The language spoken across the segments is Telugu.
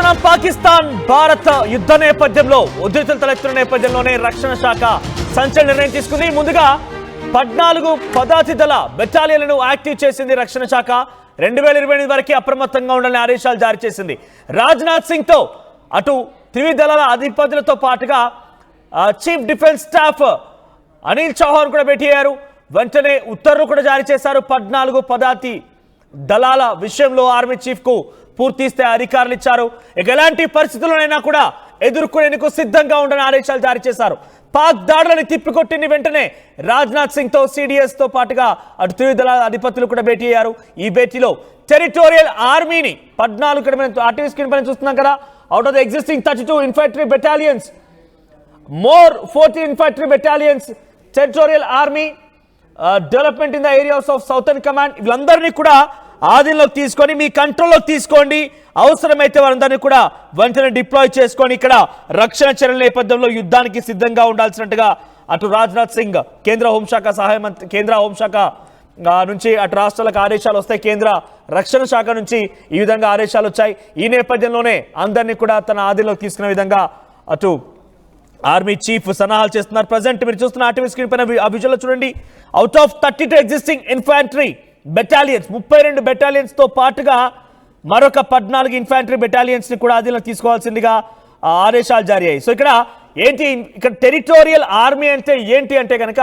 చూస్తున్నాం పాకిస్తాన్ భారత్ యుద్ధ నేపథ్యంలో ఉద్రిక్తతలు తలెత్తున్న నేపథ్యంలోనే రక్షణ శాఖ సంచలన నిర్ణయం తీసుకుంది. ముందుగా 14 పదాతి దళ బెటాలియన్లను యాక్టివ్ చేసింది రక్షణ శాఖ. 2028 వరకు అప్రమత్తంగా ఉండాలని ఆదేశాలు జారీ చేసింది. రాజ్నాథ్ సింగ్ తో అటు త్రివిధ దళాల అధిపతులతో పాటుగా chief defence staff Anil Chauhan కూడా భేటీ అయ్యారు. వెంటనే ఉత్తర్వులు కూడా జారీ చేశారు. 14 పదాతి దళాల విషయంలో ఆర్మీ చీఫ్ కు పూర్తి స్థాయి అధికారులు ఇచ్చారు. ఇక ఎలాంటి పరిస్థితుల్లోనైనా కూడా ఎదుర్కొనేందుకు సిద్ధంగా ఉండాలని ఆదేశాలు జారీ చేశారు. పాక్ దాడులను తిప్పికొట్టింది. వెంటనే రాజ్నాథ్ సింగ్ తో సిడిఎస్ తో పాటుగా అటు త్రివిధ దళాల అధిపతులు కూడా భేటీ అయ్యారు. ఈ భేటీలో టెరిటోరియల్ ఆర్మీని 14 ఆర్టీవీ స్క్రీన్ పైన చూస్తున్నాం కదా, out of the existing 32 infantry battalions, more 14 infantry battalions, territorial army, development in the areas of southern command, వీళ్ళందరినీ కూడా ఆధీనంలోకి తీసుకొని మీ కంట్రోల్లోకి తీసుకోండి. అవసరమైతే వారందరినీ కూడా వెంటనే డిప్లాయ్ చేసుకొని ఇక్కడ రక్షణ చర్యల నేపథ్యంలో యుద్ధానికి సిద్ధంగా ఉండాల్సినట్టుగా అటు రాజ్నాథ్ సింగ్ కేంద్ర హోంశాఖ సహాయ మంత్రి, కేంద్ర హోంశాఖ నుంచి అటు రాష్ట్రాలకు ఆదేశాలు వస్తాయి. కేంద్ర రక్షణ శాఖ నుంచి ఈ విధంగా ఆదేశాలు వచ్చాయి. ఈ నేపథ్యంలోనే అందరినీ కూడా తన ఆధీనంలోకి తీసుకునే విధంగా అటు ఆర్మీ చీఫ్ సన్నాహాలు చేస్తున్నారు. ప్రజెంట్ మీరు చూస్తున్న ఆర్టీవీ స్క్రీన్ పైన ఆ విజువల్లో చూడండి. Out of 32 existing infantry battalions, 32 battalions తో పాటుగా మరొక 14 ఇన్ఫాంట్రీ బెటాలియన్స్ ని కూడా అధీనంలో తీసుకోవాల్సిందిగా ఆదేశాలు జారీ అయ్యాయి. సో ఇక్కడ టెరిటోరియల్ ఆర్మీ అంటే ఏంటి అంటే కనుక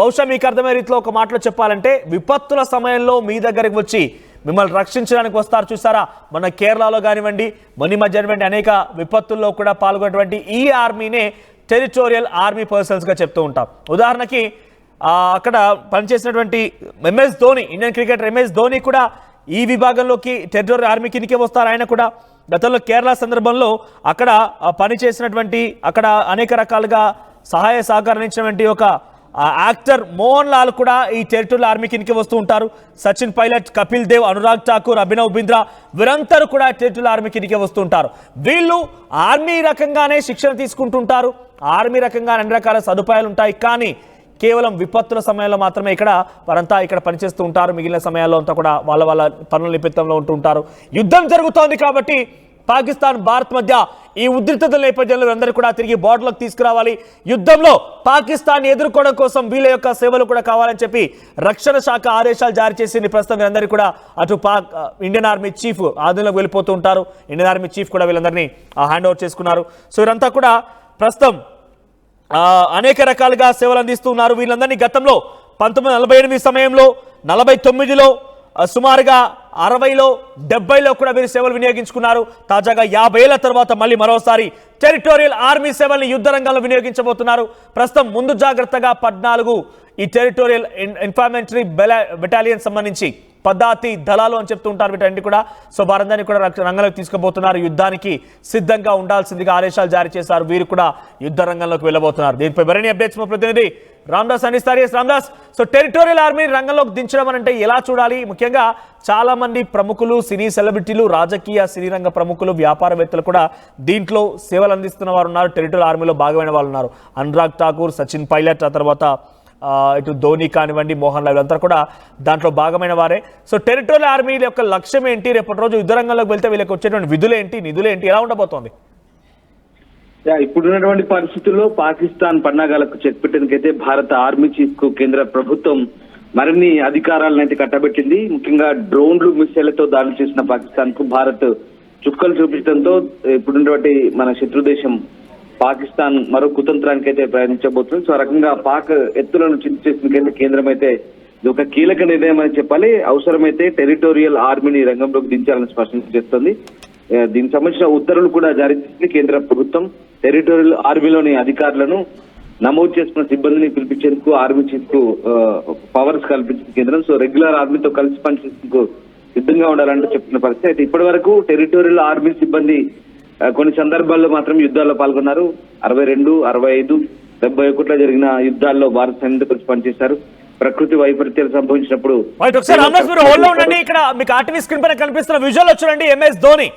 బహుశా మీకు అర్థమయ్యే రీతిలో ఒక మాటలో చెప్పాలంటే విపత్తుల సమయంలో మీ దగ్గరికి వచ్చి మిమ్మల్ని రక్షించడానికి వస్తారు చూసారా. మన కేరళలో కానివ్వండి, మొన్న మధ్య అనేక విపత్తుల్లో కూడా పాల్గొన్నటువంటి ఈ ఆర్మీనే టెరిటోరియల్ ఆర్మీ పర్సన్స్గా చెప్తూ ఉంటాం. ఉదాహరణకి అక్కడ పనిచేసినటువంటి MS Dhoni, Indian cricketer MS Dhoni కూడా ఈ విభాగంలోకి టెరిటోరియల్ ఆర్మీ కిందకే వస్తారు. ఆయన కూడా గతంలో కేరళ సందర్భంలో అక్కడ పనిచేసినటువంటి, అక్కడ అనేక రకాలుగా సహాయ సహకారం ఇచ్చినటువంటి ఒక యాక్టర్ మోహన్ లాల్ కూడా ఈ టెరిటోరియల్ ఆర్మీ కిందకి వస్తూ ఉంటారు. సచిన్ పైలట్, కపిల్ దేవ్, అనురాగ్ ఠాకూర్, అభినవ్ బింద్రా వీరందరూ కూడా టెరిటోరియల్ ఆర్మీ కిందకి వస్తుంటారు. వీళ్ళు ఆర్మీ రకంగానే శిక్షణ తీసుకుంటుంటారు. ఆర్మీ రకంగా అన్ని రకాల సదుపాయాలు ఉంటాయి. కానీ కేవలం విపత్తుల సమయంలో మాత్రమే వారంతా ఇక్కడ పనిచేస్తూ ఉంటారు. మిగిలిన సమయాల్లో అంతా కూడా వాళ్ళ పనుల నిమిత్తంలో ఉంటూ ఉంటారు. యుద్ధం జరుగుతోంది కాబట్టి పాకిస్తాన్ భారత్ మధ్య ఈ ఉద్రిక్తతల నేపథ్యంలో అందరూ కూడా తిరిగి బోర్డర్లోకి తీసుకురావాలి. యుద్ధంలో పాకిస్తాన్ ఎదుర్కోవడం కోసం వీళ్ళ యొక్క సేవలు కూడా కావాలని చెప్పి రక్షణ శాఖ ఆదేశాలు జారీ చేసింది. ప్రస్తుతం వీళ్ళందరూ కూడా అటు ఇండియన్ ఆర్మీ చీఫ్ ఆధీనంలోకి వెళ్ళిపోతూ ఉంటారు. ఇండియన్ ఆర్మీ చీఫ్ కూడా వీళ్ళందరినీ హ్యాండ్ ఓవర్ చేసుకున్నారు. సో వీరంతా కూడా ప్రస్తుతం అనేక రకాలుగా సేవలు అందిస్తున్నారు. వీళ్ళందరినీ గతంలో 1948 సమయంలో, 49లో, సుమారుగా 60లో, 70లో కూడా వీరు సేవలు వినియోగించుకున్నారు. తాజాగా 50 ఏళ్ల తర్వాత మళ్ళీ మరోసారి టెరిటోరియల్ ఆర్మీ సేవల్ని యుద్ధ రంగంలో వినియోగించబోతున్నారు. ప్రస్తుతం ముందు జాగ్రత్తగా 14 ఈ టెరిటోరియల్ ఇన్ఫాంట్రీ బెటాలియన్ సంబంధించి పదాతి దళాలు అని చెప్తూ ఉంటారు వీటన్ని కూడా. సో వారందరినీ కూడా రంగంలోకి తీసుకుపోతున్నారు. యుద్ధానికి సిద్ధంగా ఉండాల్సిందిగా ఆదేశాలు జారీ చేశారు. వీరు కూడా యుద్ధ రంగంలోకి వెళ్ళబోతున్నారు. దీనిపై మరిన్ని అప్డేట్స్ మా ప్రతినిధి రామ్దాస్ అందిస్తారు. రామ్దాస్, సో టెరిటోరియల్ ఆర్మీ రంగంలోకి దించడం అంటే ఎలా చూడాలి? ముఖ్యంగా చాలా మంది ప్రముఖులు, సినీ సెలబ్రిటీలు, రాజకీయ సినీ రంగ ప్రముఖులు, వ్యాపారవేత్తలు కూడా దీంట్లో సేవలు అందిస్తున్న వారు ఉన్నారు. టెరిటోరియల్ ఆర్మీలో భాగమైన వాళ్ళు ఉన్నారు. అనురాగ్ ఠాకూర్, సచిన్ పైలట్, ఆ తర్వాత ఇటు ధోని కానివ్వండి, మోహన్ లాల్ అంతా కూడా దాంట్లో భాగమైన వారే. సో టెరిటోరియల్ ఆర్మీ యొక్క లక్ష్యం ఏంటి? రేపటి రోజు యుద్ధ రంగంలోకి వెళ్తే వీళ్ళకి వచ్చేటువంటి విధులేంటి, నిధులేంటి, ఎలా ఉండబోతోంది? ఇప్పుడున్నటువంటి పరిస్థితుల్లో పాకిస్తాన్ పన్నాగాలకు చెక్ పెట్టేందుకైతే భారత ఆర్మీ చీఫ్ కు కేంద్ర ప్రభుత్వం మరిన్ని అధికారాలను అయితే కట్టబెట్టింది. ముఖ్యంగా డ్రోన్లు, మిసైళ్లతో దాడులు చేసిన పాకిస్తాన్ కు భారత్ చుక్కలు చూపించడంతో ఇప్పుడున్నటువంటి మన శత్రు దేశం పాకిస్తాన్ మరో కుతంత్రానికి అయితే ప్రయాణించబోతుంది. సో ఆ రకంగా పాక్ ఎత్తులను చించేందుకైతే కేంద్రం అయితే ఇది ఒక కీలక నిర్ణయం అని చెప్పాలి. అవసరమైతే టెరిటోరియల్ ఆర్మీని రంగంలోకి దించాలని స్పష్టం చేస్తుంది. దీనికి సంబంధించిన ఉత్తర్వులు కూడా జారీ చేసింది కేంద్ర ప్రభుత్వం. టెరిటోరియల్ ఆర్మీలోని అధికారులను, నమోదు చేసుకున్న సిబ్బందిని పిలిపించేందుకు ఆర్మీ చీఫ్ కు పవర్స్ కల్పించింది కేంద్రం. సో రెగ్యులర్ ఆర్మీతో కలిసి పనిచేసేందుకు సిద్ధంగా ఉండాలంటూ చెప్తున్న పరిస్థితి. అయితే ఇప్పటి వరకు టెరిటోరియల్ ఆర్మీ సిబ్బంది కొన్ని సందర్భాల్లో మాత్రం యుద్ధాల్లో పాల్గొన్నారు. 62, 65, 71లో జరిగిన యుద్ధాల్లో భారత సైన్యంతో కలిసి పనిచేశారు. ప్రకృతి వైపరీత్యాలు సంభవించినప్పుడు ఇక్కడ మీకు ఆర్టీవీ స్క్రీన్ పైన కనిపిస్తున్న విజువల్ చూడండి. ఎంఎస్ ధోని,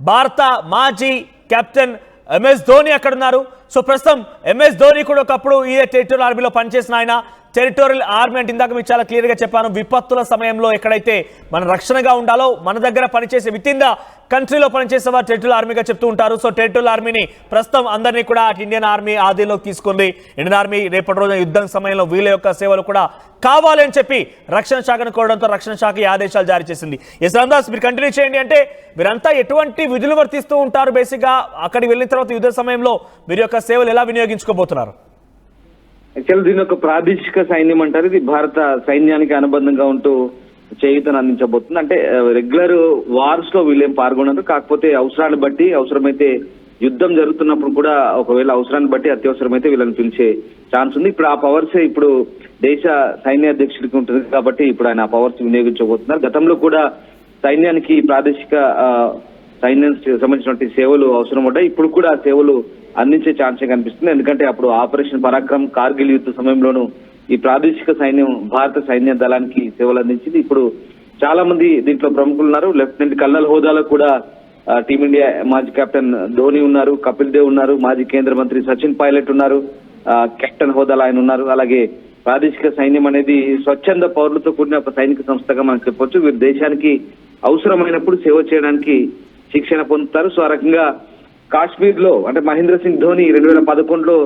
భారత మాజీ కెప్టెన్ ఎంఎస్ ధోని అక్కడ ఉన్నారు. సో ప్రస్తుతం ఎంఎస్ ధోని కూడా ఒకప్పుడు ఈ టెరిటోరియల్ ఆర్మీలో పనిచేసిన ఆయన. టెరిటోరియల్ ఆర్మీ అంటే ఇందాక మీకు చాలా క్లియర్గా చెప్పాను, విపత్తుల సమయంలో ఎక్కడైతే మన రక్షణగా ఉండాలో మన దగ్గర పనిచేసే విత్ ఇన్ ద కంట్రీలో పనిచేసేవారు టెరిటోరియల్ ఆర్మీగా చెప్తూ ఉంటారు. సో టెరిటోరియల్ ఆర్మీని ప్రస్తుతం అందరినీ కూడా అటు ఇండియన్ ఆర్మీ ఆధీనంలోకి తీసుకుంది. ఇండియన్ ఆర్మీ రేపటి రోజున యుద్ధం సమయంలో వీళ్ళ యొక్క సేవలు కూడా కావాలి అని చెప్పి రక్షణ శాఖను కోరడంతో రక్షణ శాఖ ఈ ఆదేశాలు జారీ చేసింది. ఎస్ రామదాస్, మీరు కంటిన్యూ చేయండి. అంటే మీరంతా ఎటువంటి విధులు వర్తిస్తూ ఉంటారు? బేసిక్గా అక్కడికి వెళ్ళిన తర్వాత యుద్ధ సమయంలో మీరు యొక్క సేవలు ఎలా వినియోగించుకోబోతున్నారు? యాక్చువల్ దీని ఒక ప్రాదేశిక సైన్యం అంటారు. ఇది భారత సైన్యానికి అనుబంధంగా ఉంటూ చేయుతను అందించబోతుంది. అంటే రెగ్యులర్ వార్స్ లో వీళ్ళేం పాల్గొనరు. కాకపోతే అవసరాన్ని బట్టి, అవసరమైతే యుద్ధం జరుగుతున్నప్పుడు కూడా ఒకవేళ అవసరాన్ని బట్టి అత్యవసరమైతే వీళ్ళని పిలిచే ఛాన్స్ ఉంది. ఇప్పుడు ఆ పవర్స్ ఇప్పుడు దేశ సైన్య అధ్యక్షుడికి ఉంటుంది కాబట్టి ఇప్పుడు ఆయన ఆ పవర్స్ వినియోగించబోతున్నారు. గతంలో కూడా సైన్యానికి ప్రాదేశిక సైన్యానికి సంబంధించినటువంటి సేవలు అవసరం ఉంటాయి. ఇప్పుడు కూడా ఆ సేవలు అందించే ఛాన్సే కనిపిస్తుంది. ఎందుకంటే అప్పుడు ఆపరేషన్ పరాక్రమ్, కార్గిల్ యుద్ధ సమయంలోనూ ఈ ప్రాదేశిక సైన్యం భారత సైన్య దళానికి సేవలు అందించింది. ఇప్పుడు చాలా మంది దీంట్లో ప్రముఖులు ఉన్నారు. లెఫ్టినెంట్ కల్నల్ హోదాలో కూడా టీమిండియా మాజీ కెప్టెన్ ధోని ఉన్నారు, కపిల్ దేవ్ ఉన్నారు, మాజీ కేంద్ర మంత్రి సచిన్ పైలట్ ఉన్నారు, కెప్టెన్ హోదాలో ఆయన ఉన్నారు. అలాగే ప్రాదేశిక సైన్యం అనేది స్వచ్ఛంద పౌరులతో కూడిన ఒక సైనిక సంస్థగా మనం చెప్పొచ్చు. వీరు దేశానికి అవసరమైనప్పుడు సేవ చేయడానికి శిక్షణ పొందుతారు. సో ఆ రకంగా కాశ్మీర్ లో అంటే మహేంద్ర సింగ్ ధోని 2011లో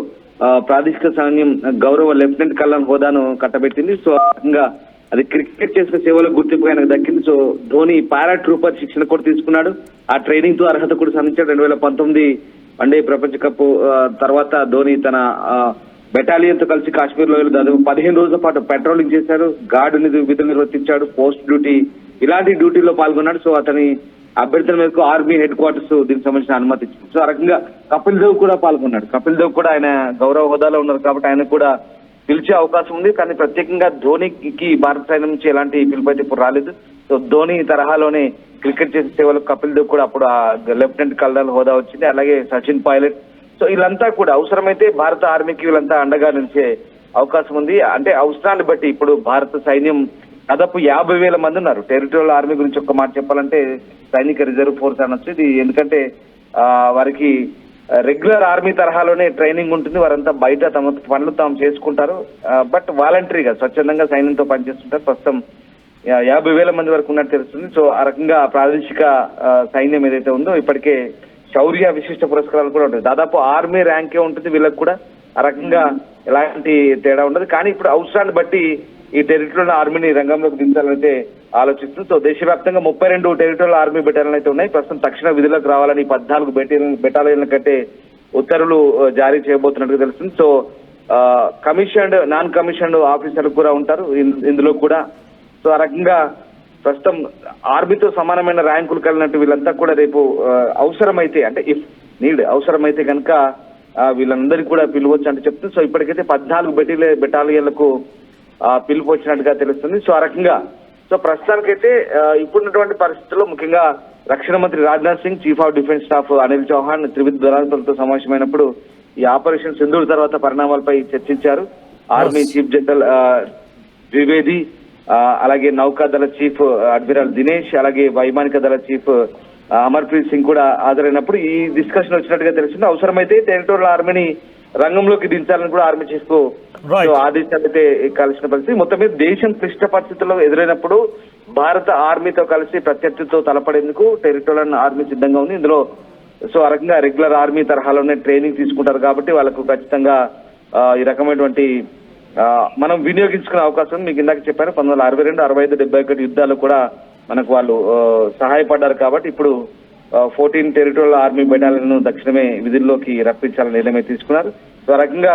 ప్రాదేశిక సైన్యం గౌరవ లెఫ్టినెంట్ కల్నల్ హోదాను కట్టబెట్టింది. సో ఆ రకంగా అది క్రికెట్ చేసిన సేవలకు గుర్తింపు ఆయనకు దక్కింది. సో ధోని పారాట్రూపర్ శిక్షణ కూడా తీసుకున్నాడు. ఆ ట్రైనింగ్ తో అర్హత కూడా సాధించాడు. 2019 వన్డే ప్రపంచ కప్ తర్వాత ధోని తన బెటాలియన్ తో కలిసి కాశ్మీర్ లో దాదాపు 15 రోజుల పాటు పెట్రోలింగ్ చేశాడు, గార్డు విధులు నిర్వర్తించాడు, పోస్ట్ డ్యూటీ ఇలాంటి డ్యూటీలో పాల్గొన్నాడు. సో అతని అభ్యర్థుల మేరకు ఆర్మీ హెడ్ క్వార్టర్స్ దీనికి సంబంధించిన అనుమతి ఇచ్చింది. సో ఆ రకంగా కపిల్ దేవ్ కూడా పాల్గొన్నాడు. కపిల్ దేవ్ కూడా ఆయన గౌరవ హోదాలో ఉన్నారు కాబట్టి ఆయన కూడా పిలిచే అవకాశం ఉంది. కానీ ప్రత్యేకంగా ధోనికి భారత సైన్యం నుంచి ఎలాంటి పిలుపు అయితే ఇప్పుడు రాలేదు. సో ధోని తరహాలోనే క్రికెట్ చేసే సేవలకు కపిల్ దేవ్ కూడా అప్పుడు లెఫ్టినెంట్ కల్నల్ హోదా వచ్చింది. అలాగే సచిన్ పైలట్. సో వీళ్ళంతా కూడా అవసరమైతే భారత ఆర్మీకి వీళ్ళంతా అండగా నిలిచే అవకాశం ఉంది. అంటే అవసరాన్ని బట్టి ఇప్పుడు భారత సైన్యం దాదాపు 50,000 మంది ఉన్నారు. టెరిటోరియల్ ఆర్మీ గురించి ఒక్క మాట చెప్పాలంటే సైనిక రిజర్వ్ ఫోర్స్ అనొచ్చు ఇది. ఎందుకంటే వారికి రెగ్యులర్ ఆర్మీ తరహాలోనే ట్రైనింగ్ ఉంటుంది. వారంతా బయట తమ పనులు తాము చేసుకుంటారు. బట్ వాలంటరీగా స్వచ్ఛందంగా సైన్యంతో పనిచేస్తుంటారు. ప్రస్తుతం 50,000 మంది వరకు ఉన్నట్టు తెలుస్తుంది. సో ఆ రకంగా ప్రాదేశిక సైన్యం ఏదైతే ఉందో ఇప్పటికే శౌర్య విశిష్ట పురస్కారాలు కూడా ఉంటాయి. దాదాపు ఆర్మీ ర్యాంకే ఉంటుంది వీళ్ళకి కూడా. ఆ రకంగా ఎలాంటి తేడా ఉండదు. కానీ ఇప్పుడు అవసరాన్ని బట్టి ఈ టెరిటోరియల్ ఆర్మీని రంగంలోకి దించాలంటే ఆలోచిస్తుంది. సో దేశవ్యాప్తంగా 32 టెరిటోరియల్ ఆర్మీ బెటాలియన్ అయితే ఉన్నాయి. ప్రస్తుతం తక్షణ విధులకు రావాలని 14 బెటాలియన్ల కంటే ఉత్తర్వులు జారీ చేయబోతున్నట్టుగా తెలుస్తుంది. సో కమిషన్డ్, నాన్ కమిషన్డ్ ఆఫీసర్లు కూడా ఉంటారు ఇందులో కూడా. సో ఆ రకంగా ప్రస్తుతం ఆర్మీతో సమానమైన ర్యాంకులు కలిగినట్టు వీళ్ళంతా కూడా రేపు అవసరమైతే అంటే ఇఫ్ నీడ్ అవసరమైతే కనుక వీళ్ళందరికీ కూడా పిలువచ్చు అంటే చెప్తుంది. సో ఇప్పటికైతే 14 బెటాలియన్లకు పిలుపు వచ్చినట్టుగా తెలుస్తుంది. సో ఆ రకంగా సో ప్రస్తుతానికైతే ఇప్పుడున్నటువంటి పరిస్థితుల్లో ముఖ్యంగా రక్షణ మంత్రి Rajnath Singh, chief of defence staff Anil Chauhan త్రివిధ దళాధిపతులతో సమావేశమైనప్పుడు ఈ ఆపరేషన్ సింధూర్ తర్వాత పరిణామాలపై చర్చించారు. ఆర్మీ చీఫ్ జనరల్ ద్వివేది, అలాగే నౌకాదళ చీఫ్ అడ్మిరల్ దినేష్, అలాగే వైమానిక దళ చీఫ్ అమర్ప్రీత్ సింగ్ కూడా హాజరైనప్పుడు ఈ డిస్కషన్ వచ్చినట్టుగా తెలిసింది. అవసరమైతే టెరిటోరియల్ ఆర్మీని రంగంలోకి దించాలని కూడా ఆర్మీ చీఫ్ కు ఆదేశాలు అయితే కలిసిన పరిస్థితి. మొత్తం మీద దేశం క్లిష్ట పరిస్థితుల్లో ఎదురైనప్పుడు భారత ఆర్మీతో కలిసి ప్రత్యర్థితో తలపడేందుకు టెరిటోరియల్ ఆర్మీ సిద్ధంగా ఉంది. ఇందులో సో ఆ రకంగా రెగ్యులర్ ఆర్మీ తరహాలోనే ట్రైనింగ్ తీసుకుంటారు కాబట్టి వాళ్ళకు ఖచ్చితంగా ఈ రకమైనటువంటి మనం వినియోగించుకునే అవకాశం మీకు ఇందాక చెప్పాను. 1962, 65, 71 యుద్ధాలు కూడా మనకు వాళ్ళు సహాయపడ్డారు కాబట్టి ఇప్పుడు 14 టెరిటోరియల్ ఆర్మీ బెటాలియన్ దక్షిణమే విధుల్లోకి రప్పించాలని నిర్ణయం తీసుకున్నారు. సో ఆ రకంగా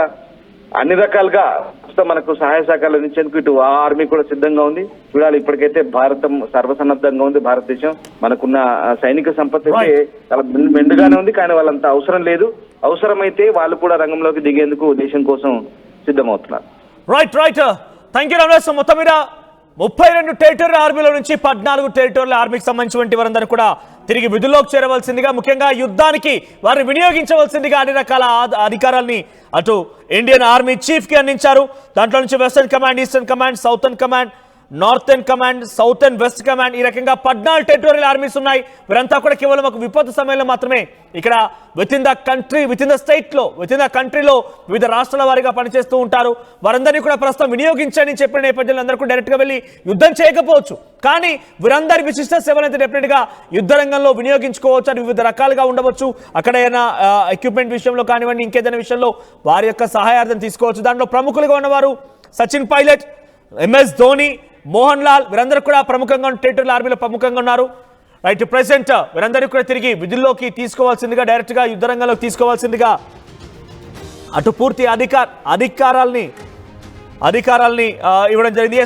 అన్ని రకాలుగా ప్రస్తుతం మనకు సహాయ సహకారాలు అందించేందుకు ఇటు ఆ ఆర్మీ కూడా సిద్ధంగా ఉంది. చూడాలి, ఇప్పటికైతే భారతం సర్వసన్నద్ధంగా ఉంది. భారతదేశం మనకున్న సైనిక సంపత్తి అయితే చాలా మెండుగానే ఉంది. కానీ వాళ్ళంత అవసరం లేదు. అవసరమైతే వాళ్ళు కూడా రంగంలోకి దిగేందుకు దేశం కోసం సిద్ధమవుతున్నారు. రైట్. Thank you Ramesh. మొత్తం మీద 32 టెరిటోరియల్ ఆర్మీల నుంచి 14 టెరిటోరియల్ ఆర్మీకి సంబంధించిన వారందరూ కూడా తిరిగి విధుల్లోకి చేరవలసిందిగా, ముఖ్యంగా యుద్ధానికి వారిని వినియోగించవలసిందిగా అన్ని రకాల అధికారాల్ని అటు ఇండియన్ ఆర్మీ చీఫ్ కి అందించారు. దాంట్లో నుంచి western command, eastern command, southern command, northern command, south and west command, ఈ రకంగా 14 టెరిటోరియల్ ఆర్మీస్ ఉన్నాయి. వీరంతా కూడా కేవలం ఒక విపత్తు సమయంలో మాత్రమే ఇక్కడ with in the country, with in the స్టేట్లో, విత్ ఇన్ ద కంట్రీలో వివిధ రాష్ట్రాల వారీగా పనిచేస్తూ ఉంటారు. వారందరినీ కూడా ప్రస్తుతం వినియోగించని చెప్పిన నేపథ్యంలో అందరూ కూడా డైరెక్ట్గా వెళ్ళి యుద్ధం చేయకపోవచ్చు, కానీ వీరందరి విశిష్ట సేవలైతే డెఫినెట్గా యుద్ధ రంగంలో వినియోగించుకోవచ్చు. అని వివిధ రకాలుగా ఉండవచ్చు. అక్కడ ఏదైనా ఎక్విప్మెంట్ విషయంలో కానివ్వండి, ఇంకేదైనా విషయంలో వారి యొక్క సహాయార్థం తీసుకోవచ్చు. దాంట్లో ప్రముఖులుగా ఉన్నవారు సచిన్ పైలట్, ఎంఎస్ ధోని, మోహన్ లాల్, వీరందరూ కూడా ప్రముఖంగా టెరిటోరియల్ ఆర్మీలో ప్రముఖంగా ఉన్నారు. రైట్, ప్రెసిడెంట్ వీరందరికీ కూడా తిరిగి విధుల్లోకి తీసుకోవాల్సిందిగా, డైరెక్ట్గా యుద్ధ రంగంలోకి తీసుకోవాల్సిందిగా అటు పూర్తి అధికారాల్ని ఇవ్వడం జరిగింది.